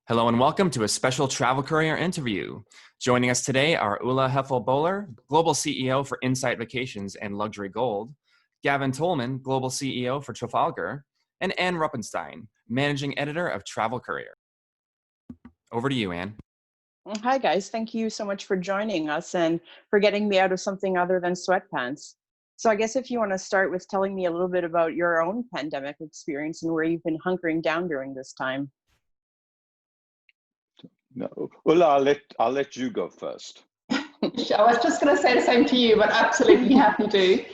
Hello and welcome to a special Travel Courier interview. Joining us today are Ulla Hefel Böhler, Global CEO for Insight Vacations and Luxury Gold, Gavin Tollman, Global CEO for Trafalgar, and Ann Ruppenstein, Managing Editor of Travel Courier. Over to you, Ann. Hi, guys. Thank you so much for joining us and for getting me out of something other than sweatpants. So I guess if you want to start with telling me a little bit about your own pandemic experience and where you've been hunkering down during this time. No, Ulla, I'll let you go first. I was just going to say the same to you, but absolutely happy to.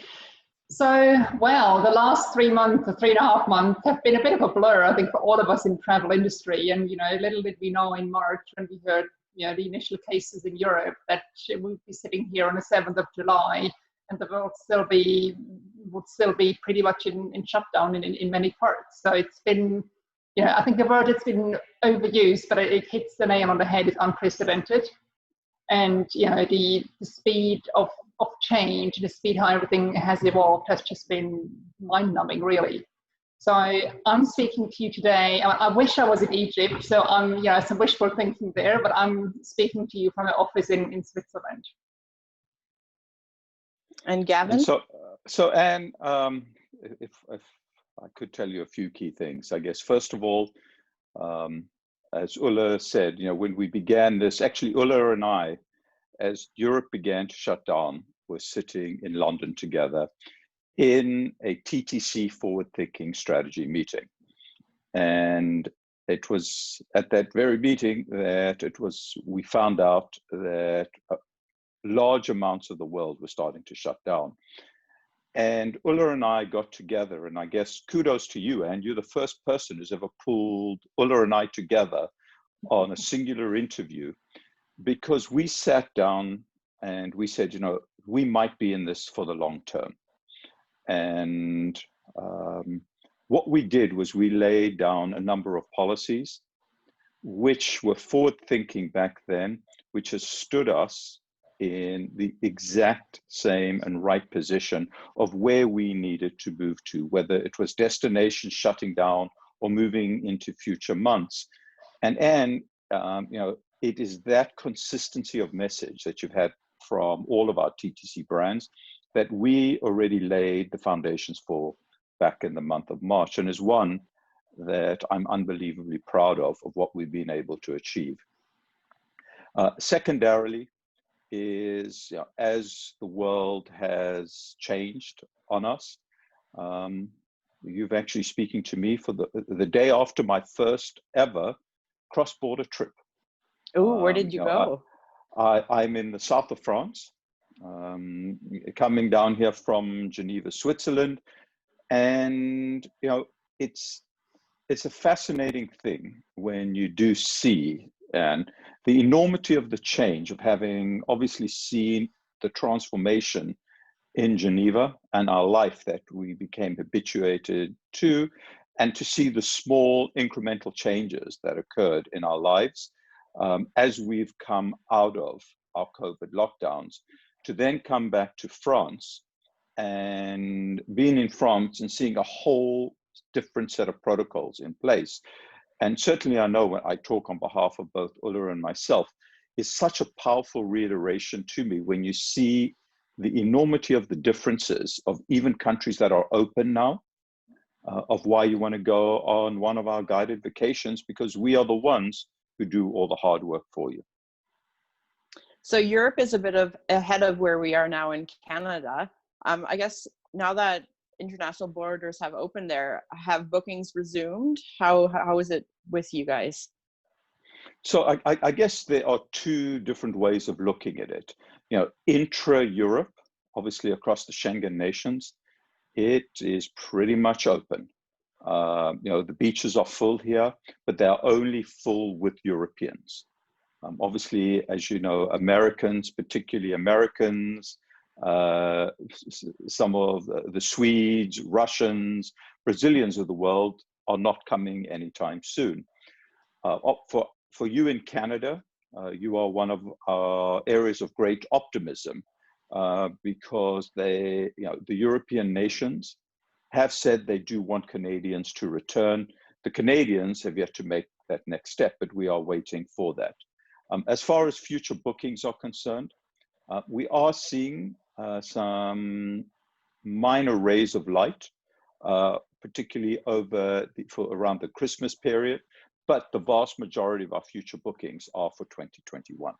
So, well, the last 3 months or 3.5 months have been a bit of a blur, I think, for all of us in the travel industry. And, little did we know in March when we heard, the initial cases in Europe that we'd be sitting here on the 7th of July and the world would still be pretty much in shutdown in many parts. So it's been, I think the word has been overused, but it hits the nail on the head. It's unprecedented. And, the speed of change, the speed how everything has evolved has just been mind-numbing, really. So I'm speaking to you today. I wish I was in Egypt, so I'm, some wishful thinking there, but I'm speaking to you from an office in Switzerland. And Gavin? And so Anne, if I could tell you a few key things, I guess, first of all, as Ulla said, when we began this, actually Ulla and I, as Europe began to shut down, were sitting in London together in a TTC forward-thinking strategy meeting. And it was at that very meeting that we found out that large amounts of the world were starting to shut down. And Ulla and I got together, and I guess kudos to you, Anne. You're the first person who's ever pulled Ulla and I together on a singular interview, because we sat down and we said, we might be in this for the long term. And what we did was we laid down a number of policies which were forward-thinking back then, which has stood us in the exact same and right position of where we needed to move to, whether it was destination shutting down or moving into future months. And it is that consistency of message that you've had from all of our TTC brands that we already laid the foundations for back in the month of March, and is one that I'm unbelievably proud of what we've been able to achieve. Secondarily, is as the world has changed on us, you've actually speaking to me for the day after my first ever cross-border trip. Oh, where did you go? I'm in the south of France, coming down here from Geneva, Switzerland, and it's a fascinating thing when you do see and the enormity of the change of having obviously seen the transformation in Geneva and our life that we became habituated to, and to see the small incremental changes that occurred in our lives as we've come out of our COVID lockdowns, to then come back to France and being in France and seeing a whole different set of protocols in place. And certainly I know when I talk on behalf of both Ulla and myself, is such a powerful reiteration to me when you see the enormity of the differences of even countries that are open now, of why you want to go on one of our guided vacations, because we are the ones who do all the hard work for you. So Europe is a bit ahead of where we are now in Canada. I guess now that international borders have opened there, have bookings resumed? How is it with you guys? So I guess there are two different ways of looking at it. Intra-Europe, obviously across the Schengen nations, it is pretty much open. The beaches are full here, but they are only full with Europeans. Obviously, as you know, Americans, particularly Americans, some of the Swedes, Russians, Brazilians of the world are not coming anytime soon. For you in Canada, you are one of our areas of great optimism because the European nations have said they do want Canadians to return. The Canadians have yet to make that next step, but we are waiting for that. As far as future bookings are concerned, we are seeing some minor rays of light, particularly around the Christmas period, but the vast majority of our future bookings are for 2021.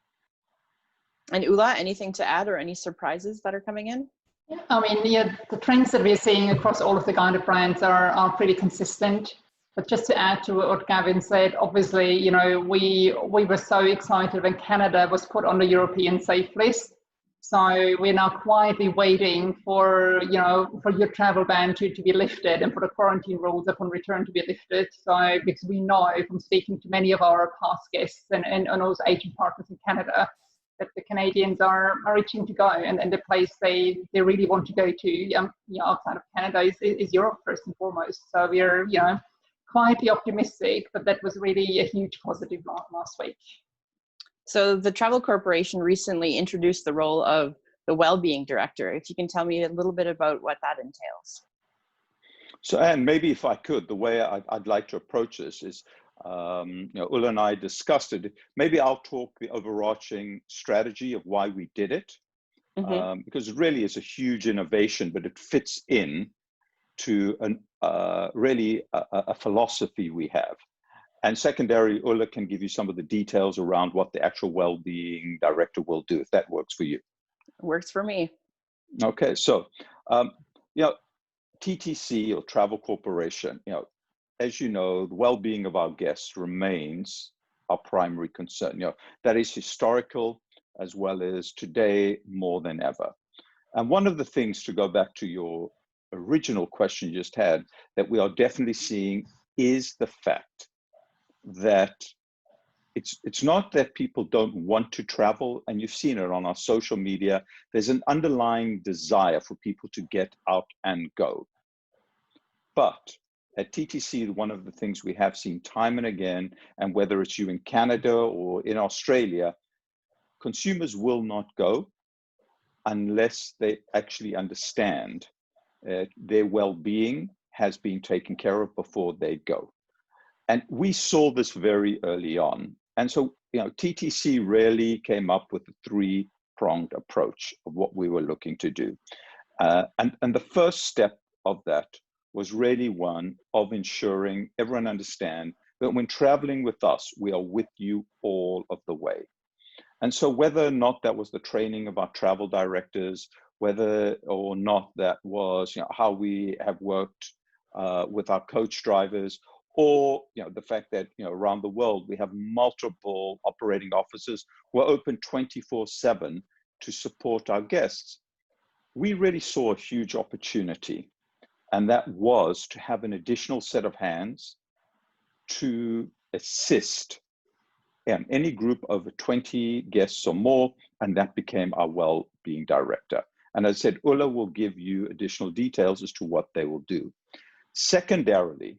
And Ulla, anything to add or any surprises that are coming in? Yeah, I mean, yeah, the trends that we're seeing across all of the guided brands are pretty consistent. But just to add to what Gavin said, obviously, you know, we were so excited when Canada was put on the European safe list. So we're now quietly waiting for, you know, for your travel ban to be lifted and for the quarantine rules upon return to be lifted. So because we know from speaking to many of our past guests and also agent partners in Canada, that the Canadians are itching to go, and the place they really want to go to, you know, outside of Canada is Europe first and foremost. So we're, you know, quietly optimistic, but that was really a huge positive last week. So the Travel Corporation recently introduced the role of the Wellbeing Director. If you can tell me a little bit about what that entails. So, Anne, maybe if I could, the way I'd like to approach this is, you know, Ulla and I discussed it. Maybe I'll talk the overarching strategy of why we did it, because it really is a huge innovation, but it fits in to really a philosophy we have. And secondary, Ulla can give you some of the details around what the actual Wellbeing Director will do, if that works for you. Works for me. Okay, so, you know, TTC, or Travel Corporation, you know, as you know, the well-being of our guests remains our primary concern. You know, that is historical as well as today more than ever. And one of the things, to go back to your original question you just had, that we are definitely seeing is the fact that it's not that people don't want to travel, and you've seen it on our social media. There's an underlying desire for people to get out and go. But at TTC, one of the things we have seen time and again, and whether it's you in Canada or in Australia, consumers will not go unless they actually understand their well-being has been taken care of before they go. And we saw this very early on. And so, you know, TTC really came up with a three-pronged approach of what we were looking to do. And the first step of that was really one of ensuring everyone understand that when traveling with us, we are with you all of the way. And so whether or not that was the training of our travel directors, whether or not that was, you know, how we have worked with our coach drivers, or, you know, the fact that, you know, around the world we have multiple operating offices who are open 24/7 to support our guests, we really saw a huge opportunity, and that was to have an additional set of hands to assist any group over 20 guests or more, and that became our Wellbeing Director. And as I said, Ulla will give you additional details as to what they will do. Secondarily,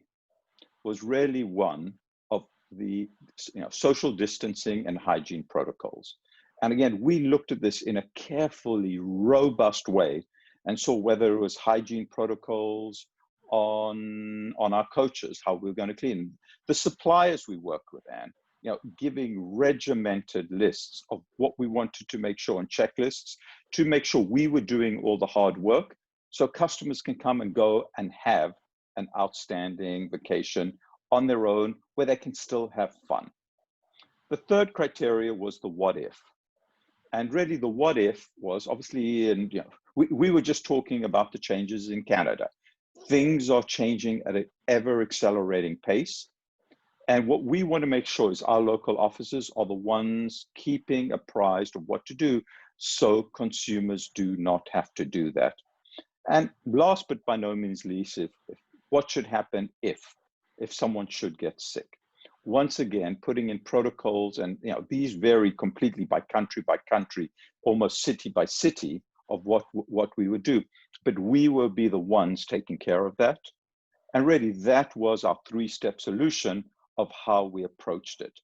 was really one of the, you know, social distancing and hygiene protocols. And again, we looked at this in a carefully robust way and saw whether it was hygiene protocols on our coaches, how we were going to clean, the suppliers we work with, and, you know, giving regimented lists of what we wanted to make sure, and checklists to make sure we were doing all the hard work so customers can come and go and have an outstanding vacation on their own where they can still have fun. The third criteria was the what if. And really the what if was obviously, and you know, we were just talking about the changes in Canada. Things are changing at an ever accelerating pace. And what we want to make sure is our local offices are the ones keeping apprised of what to do so consumers do not have to do that. And last but by no means least, what should happen if someone should get sick? Once again, putting in protocols, and you know, these vary completely by country, almost city by city, of what we would do. But we will be the ones taking care of that. And really, that was our three-step solution of how we approached it.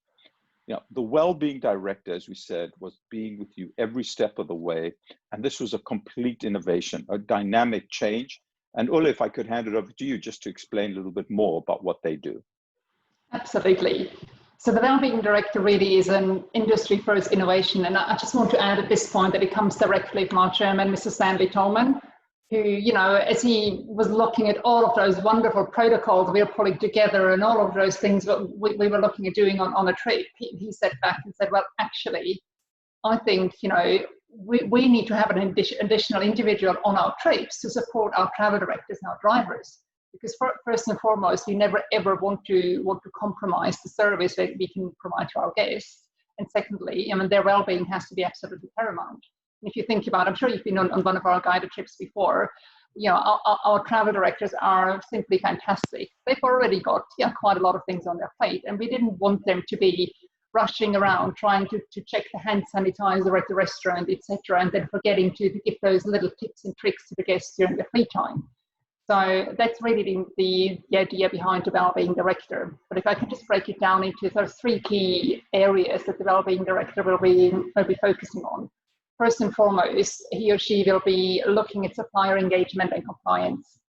You know, the Wellbeing Director, as we said, was being with you every step of the way. And this was a complete innovation, a dynamic change. And Ulla, if I could hand it over to you just to explain a little bit more about what they do. Absolutely. So the Wellbeing Director really is an industry-first innovation, and I just want to add at this point that it comes directly from our chairman, Mr. Stanley Tollman, who, you know, as he was looking at all of those wonderful protocols we were pulling together and all of those things that we were looking at doing on a trip, he sat back and said, well, actually, I think, you know, we need to have an additional individual on our trips to support our travel directors and our drivers. Because first and foremost, we never ever want to compromise the service that we can provide to our guests. And secondly, I mean, their well-being has to be absolutely paramount. And if you think about, I'm sure you've been on one of our guided trips before, you know, our travel directors are simply fantastic. They've already got quite a lot of things on their plate, and we didn't want them to be rushing around trying to check the hand sanitizer at the restaurant, etc., and then forgetting to give those little tips and tricks to the guests during the free time. So that's really the idea behind the Wellbeing Director. But if I can just break it down into sort of 3 key areas that the Wellbeing Director will be focusing on. First and foremost, he or she will be looking at supplier engagement and compliance.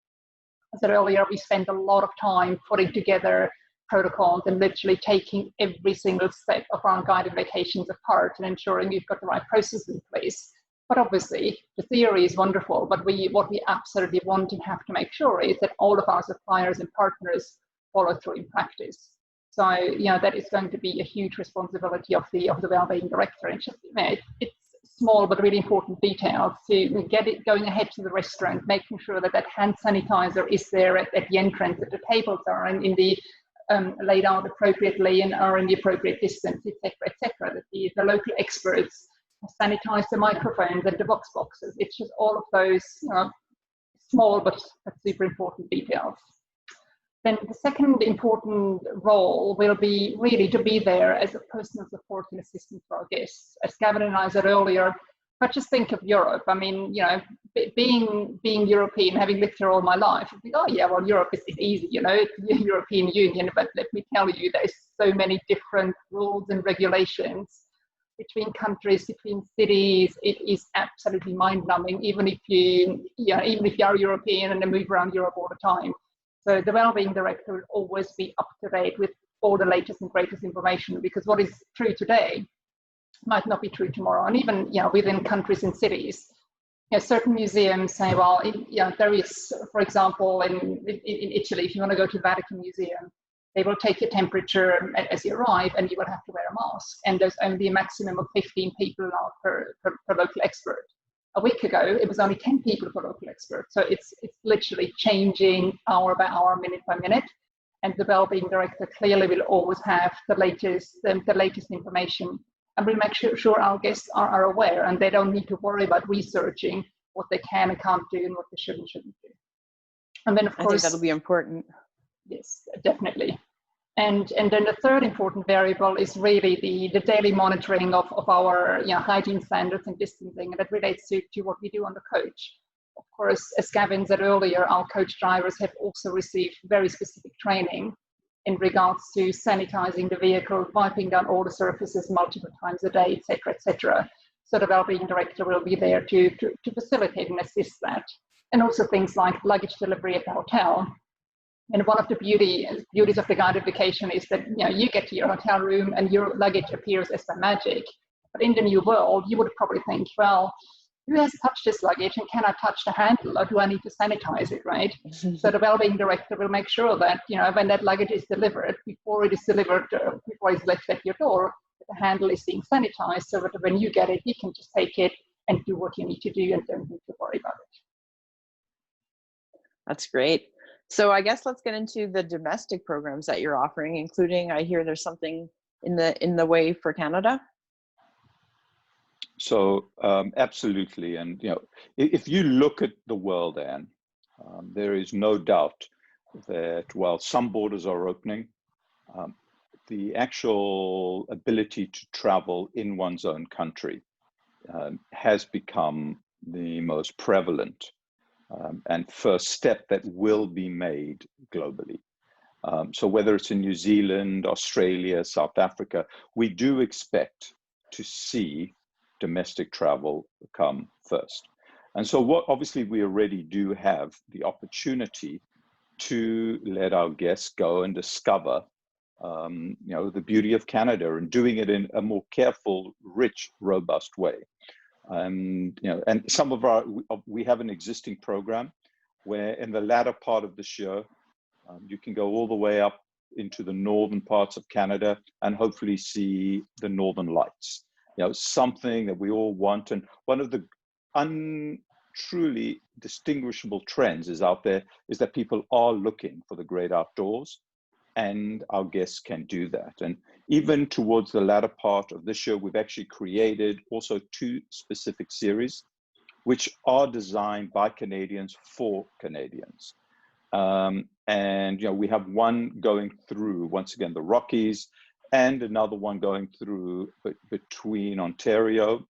As I said earlier, we spent a lot of time putting together protocols and literally taking every single step of our guided vacations apart and ensuring you've got the right processes in place. But obviously, the theory is wonderful, but what we absolutely want and have to make sure is that all of our suppliers and partners follow through in practice. So, you know, that is going to be a huge responsibility of the Wellbeing Director. And just, you know, it's small but really important details to get it going ahead to the restaurant, making sure that that hand sanitizer is there at the entrance, that the tables are in the laid out appropriately and are in the appropriate distance, etc., that the local experts sanitize the microphones and the boxes. It's just all of those small but super important details. Then the second important role will be really to be there as a personal support and assistance for our guests. As Gavin and I said earlier, but just think of Europe. I mean, you know, being European, having lived here all my life, I think, oh yeah, well, Europe is easy, you know, it's the European Union, but let me tell you, there's so many different rules and regulations between countries, between cities. It is absolutely mind-numbing, even if you are European and move around Europe all the time. So the Wellbeing Director will always be up to date with all the latest and greatest information, because what is true today might not be true tomorrow. And even within countries and cities, certain museums say, well, there is, for example, in Italy, if you want to go to the Vatican Museum, they will take your temperature as you arrive, and you will have to wear a mask. And there's only a maximum of 15 people now per local expert. A week ago, it was only 10 people per local expert. So it's literally changing hour by hour, minute by minute. And the Wellbeing Director clearly will always have the latest information. And we'll make sure our guests are aware, and they don't need to worry about researching what they can and can't do and what they should and shouldn't do. And then, of course, I think that'll be important. Yes, definitely. And then the third important variable is really the daily monitoring of our hygiene standards and distancing, and that relates to what we do on the coach. Of course, as Gavin said earlier, our coach drivers have also received very specific training in regards to sanitizing the vehicle, wiping down all the surfaces multiple times a day, etc. So the Wellbeing Director will be there to facilitate and assist that. And also things like luggage delivery at the hotel. And one of the beauties of the guided vacation is that you get to your hotel room and your luggage appears as by magic. But in the new world, you would probably think, well, who has touched this luggage, and can I touch the handle, or do I need to sanitize it, right? So the Wellbeing Director will make sure that when that luggage is delivered, before it is left at your door, the handle is being sanitized, so that when you get it, you can just take it and do what you need to do and don't need to worry about it. That's great. So I guess let's get into the domestic programs that you're offering, including, I hear there's something in the way for Canada. So absolutely, and if you look at the world, Anne, there is no doubt that while some borders are opening, the actual ability to travel in one's own country has become the most prevalent and first step that will be made globally. So whether it's in New Zealand, Australia, South Africa, we do expect to see domestic travel come first. And so what obviously we already do have the opportunity to let our guests go and discover the beauty of Canada and doing it in a more careful, rich, robust way. And some of we have an existing program where in the latter part of this year, you can go all the way up into the northern parts of Canada and hopefully see the northern lights. Something that we all want. And one of the truly distinguishable trends is that people are looking for the great outdoors, and our guests can do that. And even towards the latter part of this year, we've actually created also 2 specific series, which are designed by Canadians for Canadians. And we have one going through, once again, the Rockies, and another one going through between Ontario,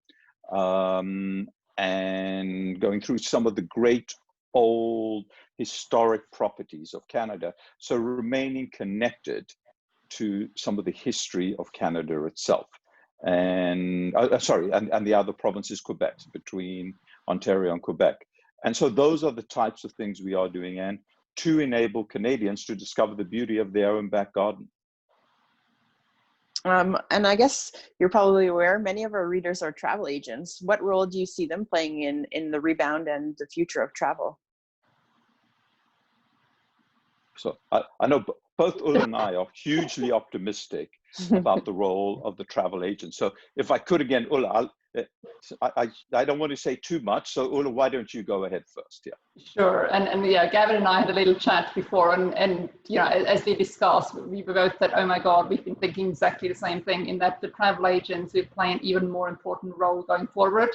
and going through some of the great old historic properties of Canada. So remaining connected to some of the history of Canada itself. And and the other provinces, Quebec, between Ontario and Quebec. And so those are the types of things we are doing, and to enable Canadians to discover the beauty of their own back garden. And I guess you're probably aware, many of our readers are travel agents. What role do you see them playing in the rebound and the future of travel? So I know both Ulla and I are hugely optimistic about the role of the travel agent. So if I could again, Ulla, I don't want to say too much. So Ulla, why don't you go ahead first? Yeah. Sure. And yeah, Gavin and I had a little chat before, and as we discussed, we both said, oh my God, we've been thinking exactly the same thing, in that the travel agents will play an even more important role going forward.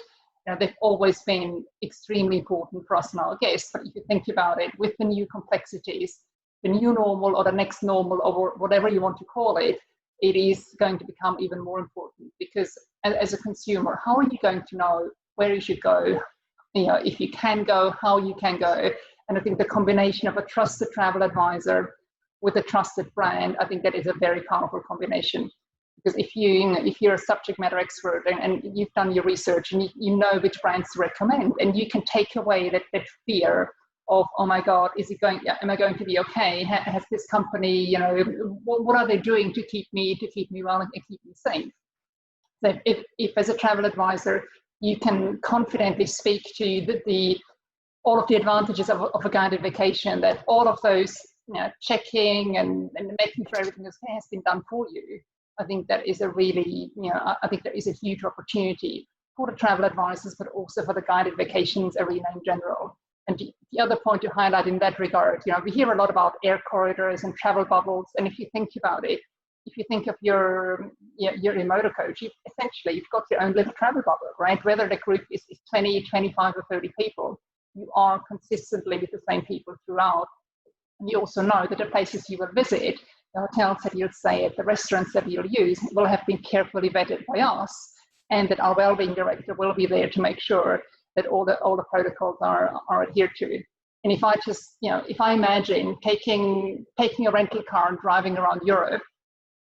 They've always been extremely important for us and our guests, but if you think about it, with the new complexities, the new normal or the next normal or whatever you want to call it, it is going to become even more important, because as a consumer, how are you going to know where you should go? If you can go, how you can go. And I think the combination of a trusted travel advisor with a trusted brand, I think that is a very powerful combination. Because if you're a subject matter expert and you've done your research and you know which brands to recommend, and you can take away that fear of, oh my God, am I going to be okay? Has this company, what are they doing to keep me well and keep me safe? So if as a travel advisor, you can confidently speak to all of the advantages of a guided vacation, that all of those checking and making sure everything has been done for you, I think that is a really, I think there is a huge opportunity for the travel advisors, but also for the guided vacations arena in general. And the other point to highlight in that regard, we hear a lot about air corridors and travel bubbles. And if you think about it, if you think of your motor coach, you've got your own little travel bubble, right? Whether the group is 20, 25 or 30 people, you are consistently with the same people throughout. And you also know that the places you will visit, the hotels that you'll stay at, the restaurants that you'll use will have been carefully vetted by us, and that our Wellbeing Director will be there to make sure that all the protocols are adhered to. And if I imagine taking a rental car and driving around Europe,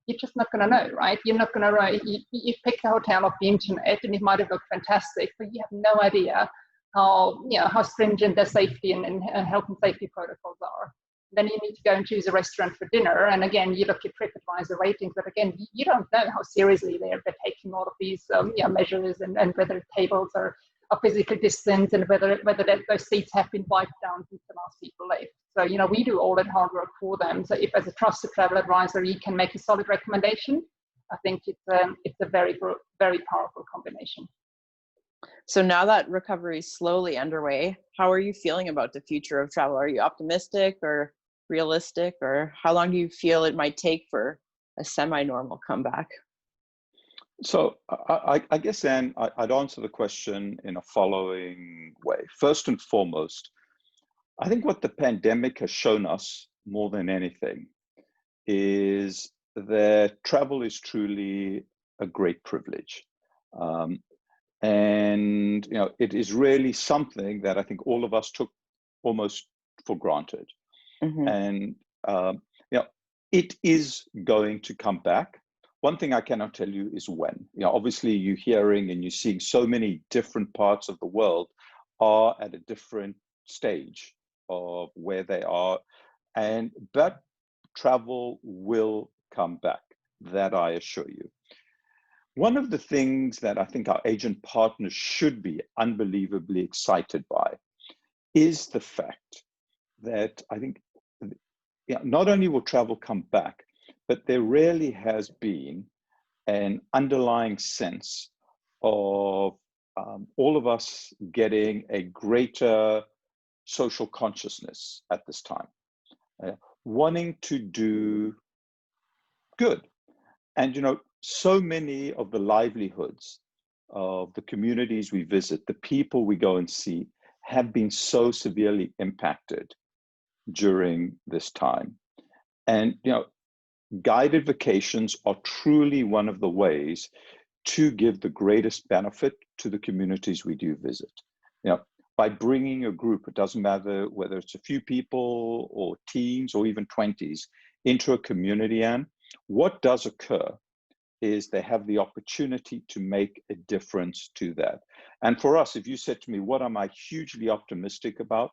you're just not going to know, right? You're not going to know. You pick a hotel off the internet, and it might have looked fantastic, but you have no idea how stringent their safety and health and safety protocols are. Then you need to go and choose a restaurant for dinner, and again, you look at TripAdvisor ratings, but again, you don't know how seriously they're taking all of these measures, and whether tables are physically distant, and whether those seats have been wiped down since the last people left. So, we do all that hard work for them. So if as a trusted travel advisor, you can make a solid recommendation, I think it's a very, very powerful combination. So now that recovery is slowly underway, how are you feeling about the future of travel? Are you optimistic or realistic, or how long do you feel it might take for a semi-normal comeback? So I guess, Anne, I'd answer the question in a following way. First and foremost, I think what the pandemic has shown us more than anything is that travel is truly a great privilege. And it is really something that I think all of us took almost for granted. Mm-hmm. And it is going to come back. One thing I cannot tell you is when. Obviously you're hearing and you're seeing so many different parts of the world are at a different stage of where they are, but travel will come back. That I assure you. One of the things that I think our agent partners should be unbelievably excited by is the fact that I think not only will travel come back, but there really has been an underlying sense of all of us getting a greater social consciousness at this time, wanting to do good. And, you know, so many of the livelihoods of the communities we visit, the people we go and see, have been so severely impacted during this time. And, you know, guided vacations are truly one of the ways to give the greatest benefit to the communities we do visit. You know, by bringing a group, it doesn't matter whether it's a few people or teens or even 20s, into a community, and what does occur is they have the opportunity to make a difference to that. And for us, if you said to me, what am I hugely optimistic about,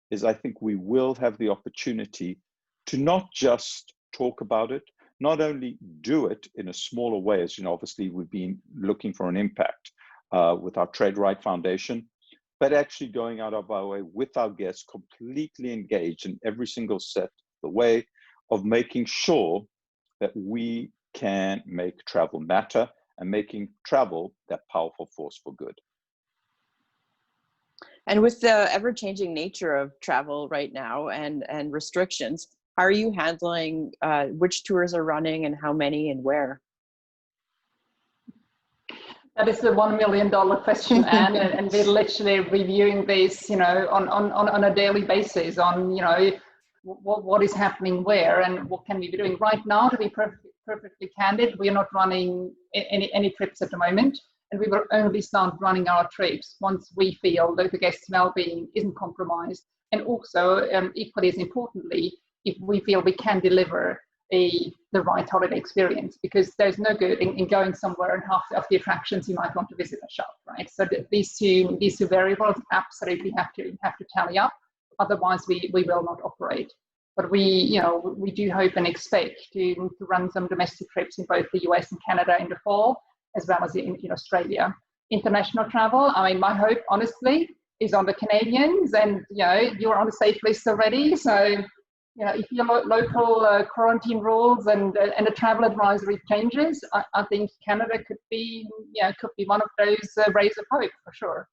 is I think we will have the opportunity to not just talk about it, not only do it in a smaller way, as you know, obviously we've been looking for an impact with our Trade Right Foundation, but actually going out of our way with our guests, completely engaged in every single step of the way of making sure that we can make travel matter and making travel that powerful force for good. And with the ever-changing nature of travel right now and restrictions, how are you handling which tours are running and how many and where? That is the $1 million question, Anne, and we're literally reviewing this, you know, on a daily basis on, you know, what is happening where and what can we be doing right now. To be perfectly candid, we are not running any trips at the moment, and we will only start running our trips once we feel that the guest's well-being isn't compromised, and also equally as importantly, if we feel we can deliver the right holiday experience, because there's no good in going somewhere and half of the attractions you might want to visit a shop, right? So these two variables absolutely have to tally up, otherwise we will not operate. But we do hope and expect to run some domestic trips in both the US and Canada in the fall, as well as in Australia. International travel, I mean, my hope, honestly, is on the Canadians, and you're on the safe list already. So, if your local quarantine rules and the travel advisory changes, I think Canada could be one of those rays of hope for sure.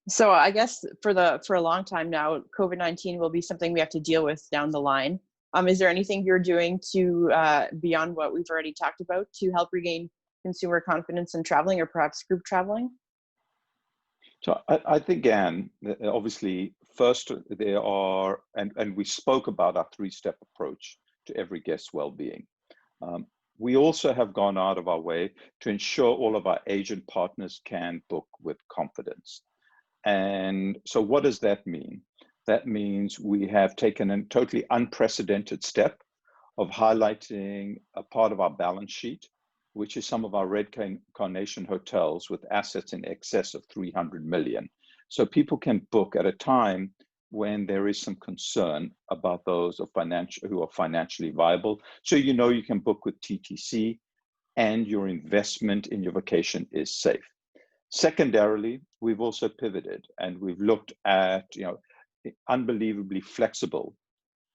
So I guess for a long time now, COVID-19 will be something we have to deal with down the line. Is there anything you're doing to beyond what we've already talked about to help regain consumer confidence in traveling, or perhaps group traveling? So I think, Anne, obviously, first there are, and we spoke about our three-step approach to every guest's well-being. We also have gone out of our way to ensure all of our agent partners can book with confidence. And so what does that mean? That means we have taken a totally unprecedented step of highlighting a part of our balance sheet, which is some of our Red Carnation hotels with assets in excess of 300 million. So people can book at a time when there is some concern about those who are financially viable. So you can book with TTC and your investment in your vacation is safe. Secondarily, we've also pivoted and we've looked at unbelievably flexible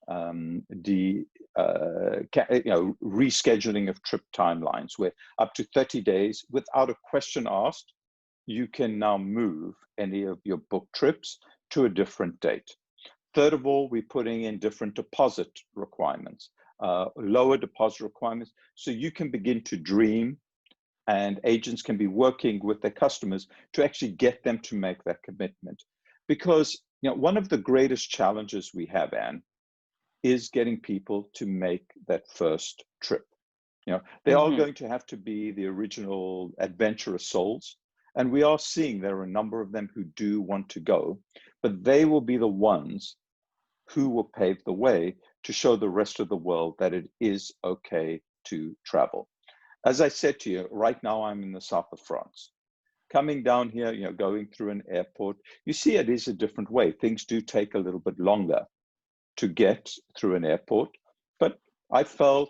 rescheduling of trip timelines, where up to 30 days, without a question asked, you can now move any of your booked trips to a different date. Third of all, we're putting in different deposit requirements, lower deposit requirements, so you can begin to dream, and agents can be working with their customers to actually get them to make that commitment. Because one of the greatest challenges we have, Anne, is getting people to make that first trip. They are going to have to be the original adventurous souls, and we are seeing there are a number of them who do want to go, but they will be the ones who will pave the way to show the rest of the world that it is okay to travel. As I said to you, right now I'm in the south of France. Coming down here, going through an airport, you see it is a different way. Things do take a little bit longer to get through an airport, but I felt,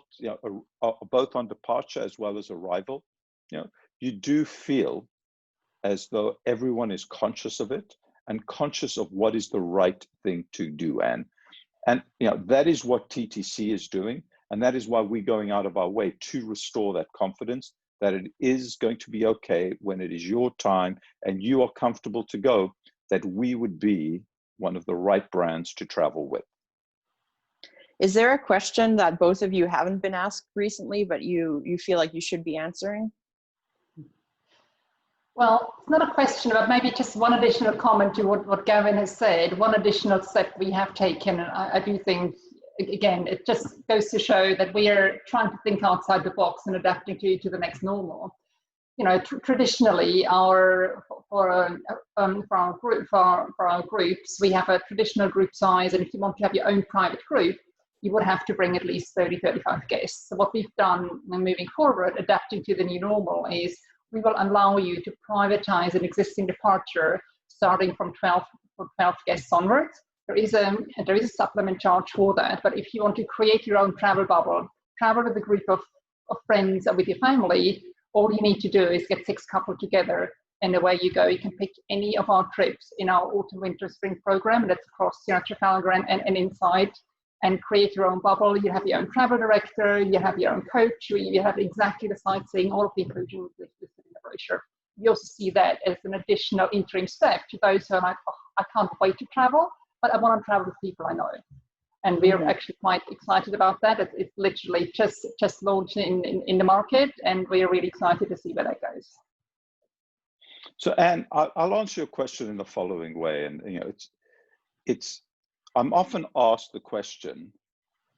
both on departure as well as arrival, you do feel as though everyone is conscious of it and conscious of what is the right thing to do, Anne. And that is what TTC is doing, and that is why we're going out of our way to restore that confidence that it is going to be okay when it is your time and you are comfortable to go, that we would be one of the right brands to travel with. Is there a question that both of you haven't been asked recently, but you feel like you should be answering? Well, it's not a question, but maybe just one additional comment to what Gavin has said. One additional step we have taken, and I do think, again, it just goes to show that we are trying to think outside the box and adapting to the next normal. Traditionally, for our groups, we have a traditional group size, and if you want to have your own private group, you would have to bring at least 30, 35 guests. So what we've done moving forward, adapting to the new normal, is we will allow you to privatize an existing departure starting from 12 guests onwards. There is a supplement charge for that, but if you want to create your own travel bubble, travel with a group of friends or with your family, all you need to do is get 6 couples together, and away you go. You can pick any of our trips in our autumn, winter, spring program that's across Trafalgar and inside, and create your own bubble. You have your own travel director, you have your own coach, you have exactly the sightseeing, all of the inclusion listed in the brochure. You also see that as an additional interim step to those who are like, oh, I can't wait to travel, but I want to travel with people I know. And we're actually quite excited about that. It's literally just launched in the market, and we're really excited to see where that goes. So, Anne, I'll answer your question in the following way, and I'm often asked the question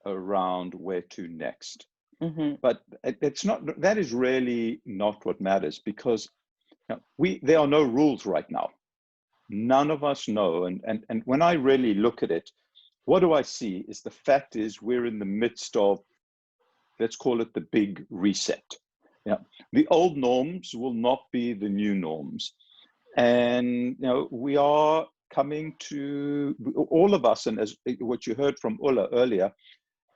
around where to next, but it's not. That is really not what matters, because there are no rules right now. None of us know, and when I really look at it, what do I see is the fact is we're in the midst of, let's call it the big reset. The old norms will not be the new norms, and we are coming to, all of us, and as what you heard from Ulla earlier,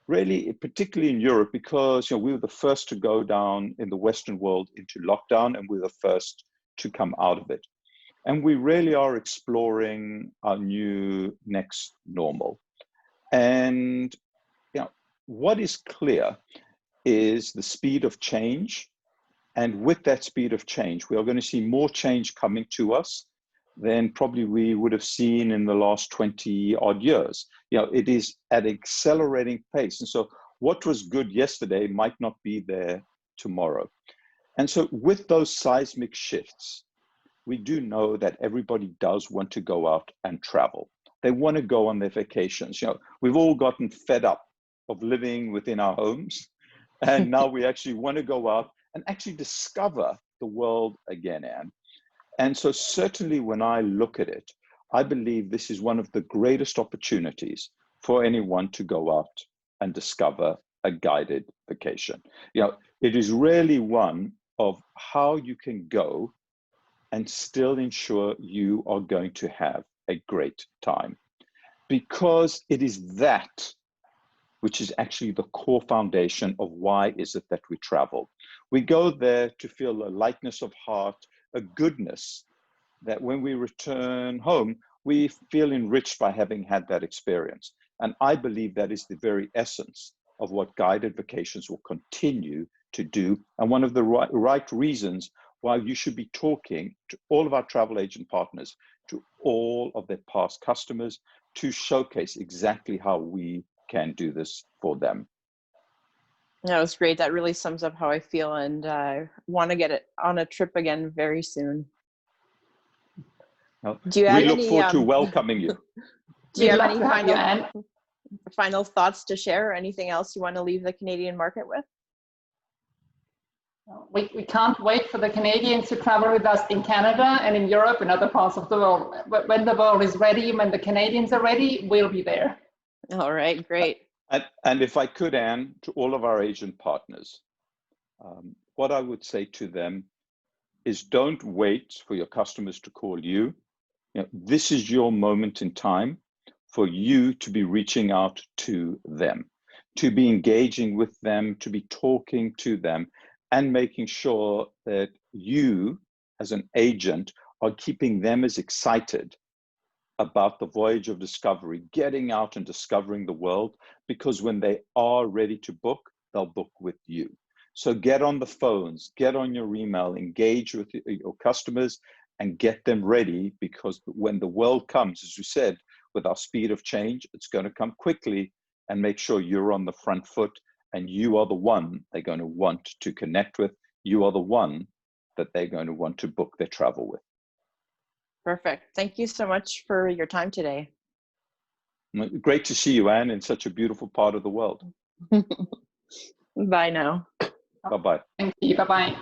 really particularly in Europe, because we were the first to go down in the Western world into lockdown, and we're the first to come out of it. And we really are exploring our new next normal. And what is clear is the speed of change. And with that speed of change, we are going to see more change coming to us than probably we would have seen in the last 20 odd years. It is at an accelerating pace. And so what was good yesterday might not be there tomorrow. And so with those seismic shifts, we do know that everybody does want to go out and travel. They want to go on their vacations. We've all gotten fed up of living within our homes, and now we actually want to go out and actually discover the world again, Anne. And so certainly when I look at it, I believe this is one of the greatest opportunities for anyone to go out and discover a guided vacation. It is really one of how you can go and still ensure you are going to have a great time, because it is that which is actually the core foundation of why is it that we travel. We go there to feel a lightness of heart, a goodness, that when we return home, we feel enriched by having had that experience. And I believe that is the very essence of what guided vacations will continue to do. And one of the right reasons why you should be talking to all of our travel agent partners, to all of their past customers, to showcase exactly how we can do this for them. That was great. That really sums up how I feel, and I want to get it on a trip again very soon. Well, do you have we look any, forward to welcoming you. Do you have any final thoughts to share, or anything else you want to leave the Canadian market with? We can't wait for the Canadians to travel with us in Canada and in Europe and other parts of the world. When the world is ready, when the Canadians are ready, we'll be there. All right, great. And if I could, Anne, to all of our agent partners, what I would say to them is, don't wait for your customers to call you. This is your moment in time for you to be reaching out to them. to be engaging with them, to be talking to them, and making sure that you, as an agent, are keeping them as excited about the voyage of discovery, getting out and discovering the world, because when they are ready to book, they'll book with you. So get on the phones, get on your email, engage with your customers and get them ready, because when the world comes, as you said, with our speed of change, it's going to come quickly, and make sure you're on the front foot and you are the one they're going to want to connect with. You are the one that they're going to want to book their travel with. Perfect. Thank you so much for your time today. Great to see you, Anne, in such a beautiful part of the world. Bye now. Bye-bye. Thank you. Bye-bye.